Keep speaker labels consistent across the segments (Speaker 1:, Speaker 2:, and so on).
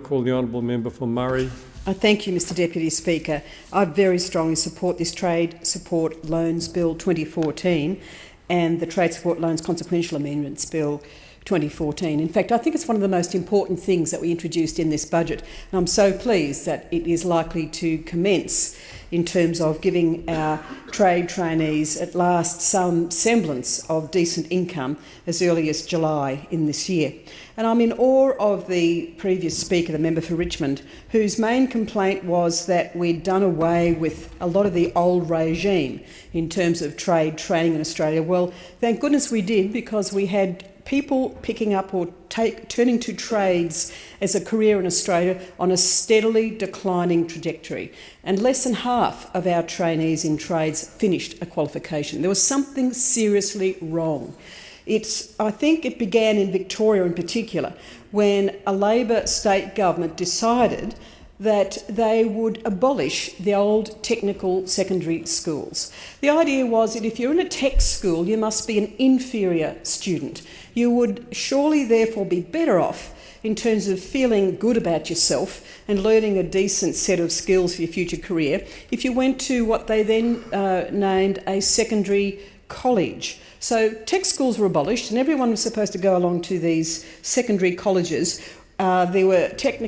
Speaker 1: Call the honourable member for Murray.
Speaker 2: Thank you, Mr Deputy Speaker. I very strongly support this Trade Support Loans Bill 2014 and the Trade Support Loans Consequential Amendments Bill 2014. In fact, I think it's one of the most important things that we introduced in this budget, and I'm so pleased that it is likely to commence in terms of giving our trade trainees at last some semblance of decent income as early as July in this year. And I'm in awe of the previous speaker, the member for Richmond, whose main complaint was that we'd done away with a lot of the old regime in terms of trade training in Australia. Well, thank goodness we did, because we had people picking up or turning to trades as a career in Australia on a steadily declining trajectory. And less than half of our trainees in trades finished a qualification. There was something seriously wrong. I think it began in Victoria in particular, when a Labor state government decided that they would abolish the old technical secondary schools. The idea was that if you're in a tech school, you must be an inferior student. You would surely therefore be better off in terms of feeling good about yourself and learning a decent set of skills for your future career if you went to what they then named a secondary college. So tech schools were abolished and everyone was supposed to go along to these secondary colleges. There were tech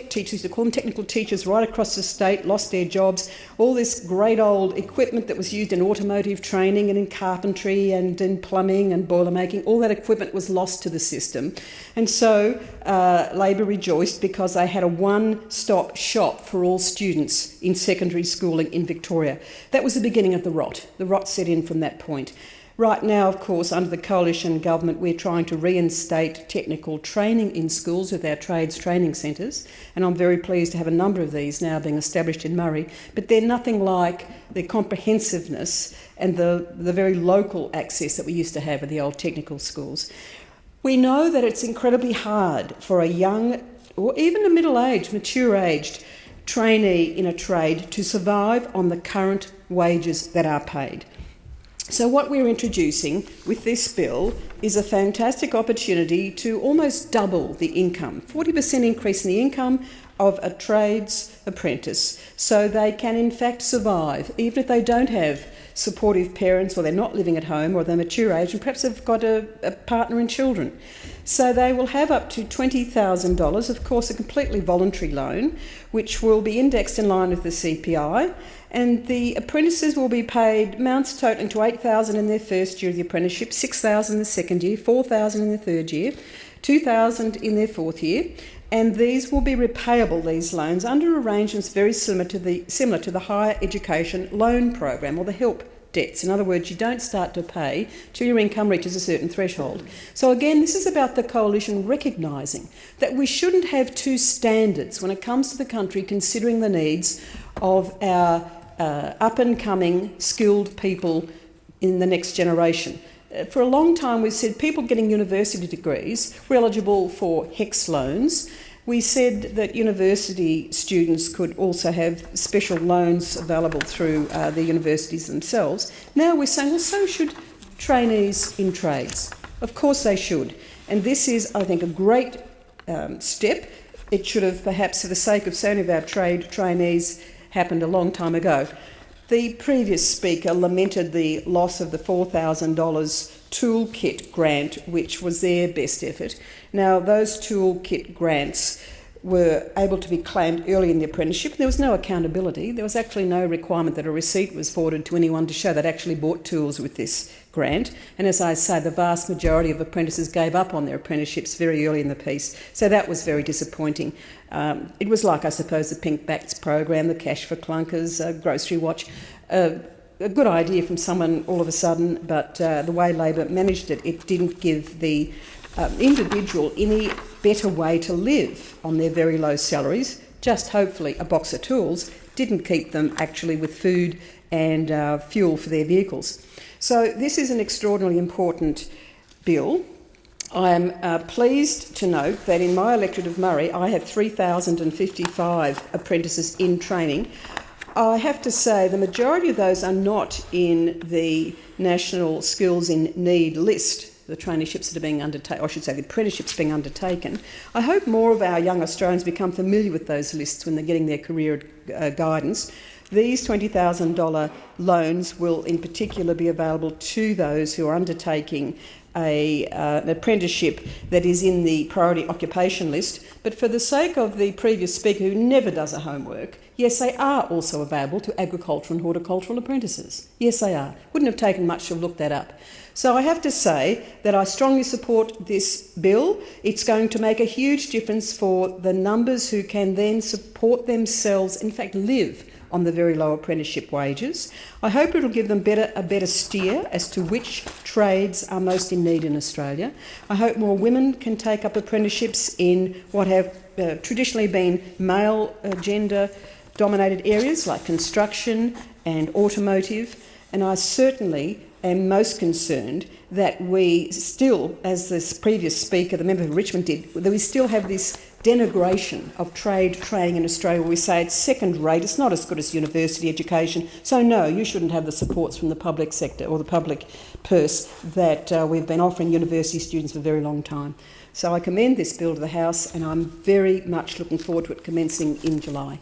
Speaker 2: teachers, to call them technical teachers, right across the state, lost their jobs. All this great old equipment that was used in automotive training and in carpentry and in plumbing and boiler making, all that equipment was lost to the system. And so Labor rejoiced because they had a one-stop shop for all students in secondary schooling in Victoria. That was the beginning of the rot. The rot set in from that point. Right now, of course, under the coalition government, we're trying to reinstate technical training in schools with our trades training centres, and I'm very pleased to have a number of these now being established in Murray, but they're nothing like the comprehensiveness and the very local access that we used to have with the old technical schools. We know that it's incredibly hard for a young or even a middle-aged, mature-aged trainee in a trade to survive on the current wages that are paid. So what we're introducing with this bill is a fantastic opportunity to almost double the income, 40% increase in the income of a trades apprentice, so they can in fact survive, even if they don't have supportive parents or they're not living at home or they're mature age and perhaps they've got a partner and children. So they will have up to $20,000, of course a completely voluntary loan, which will be indexed in line with the CPI, and the apprentices will be paid amounts totaling to $8,000 in their first year of the apprenticeship, $6,000 in the second year, $4,000 in the third year, $2,000 in their fourth year, and these will be repayable, these loans, under arrangements very similar to the Higher Education Loan Program or the HELP debts. In other words, you don't start to pay till your income reaches a certain threshold. So again, this is about the coalition recognising that we shouldn't have two standards when it comes to the country considering the needs of our up-and-coming skilled people in the next generation. For a long time we've said people getting university degrees were eligible for HECS loans. We said that university students could also have special loans available through the universities themselves. Now we're saying, well, so should trainees in trades. Of course they should. And this is, I think, a great step. It should have, perhaps for the sake of so many of our trade trainees, happened a long time ago. The previous speaker lamented the loss of the $4,000 toolkit grant, which was their best effort. Now, those toolkit grants were able to be claimed early in the apprenticeship. There was no accountability. There was actually no requirement that a receipt was forwarded to anyone to show they'd actually bought tools with this grant. And as I say, the vast majority of apprentices gave up on their apprenticeships very early in the piece. So that was very disappointing. It was like, I suppose, the Pink Backs program, the Cash for Clunkers, Grocery Watch. A good idea from someone all of a sudden, but the way Labor managed it, it didn't give the individual any better way to live on their very low salaries. Just hopefully a box of tools didn't keep them actually with food and fuel for their vehicles. So this is an extraordinarily important bill. I am pleased to note that in my electorate of Murray I have 3,055 apprentices in training. I have to say the majority of those are not in the National Skills in Need list the traineeships that are being undertaken, or I should say the apprenticeships being undertaken. I hope more of our young Australians become familiar with those lists when they're getting their career guidance. These $20,000 loans will in particular be available to those who are undertaking an apprenticeship that is in the priority occupation list. But for the sake of the previous speaker who never does a homework, yes, they are also available to agricultural and horticultural apprentices. Yes, they are. Wouldn't have taken much to look that up. So I have to say that I strongly support this bill. It's going to make a huge difference for the numbers who can then support themselves, in fact live on the very low apprenticeship wages. I hope it'll give them a better steer as to which trades are most in need in Australia. I hope more women can take up apprenticeships in what have traditionally been male gender dominated areas like construction and automotive, and I certainly am most concerned that we still, as this previous speaker, the member for Richmond did, that we still have this denigration of training in Australia where we say it's second rate, it's not as good as university education, so no, you shouldn't have the supports from the public sector or the public purse that we've been offering university students for a very long time. So I commend this bill to the House and I'm very much looking forward to it commencing in July.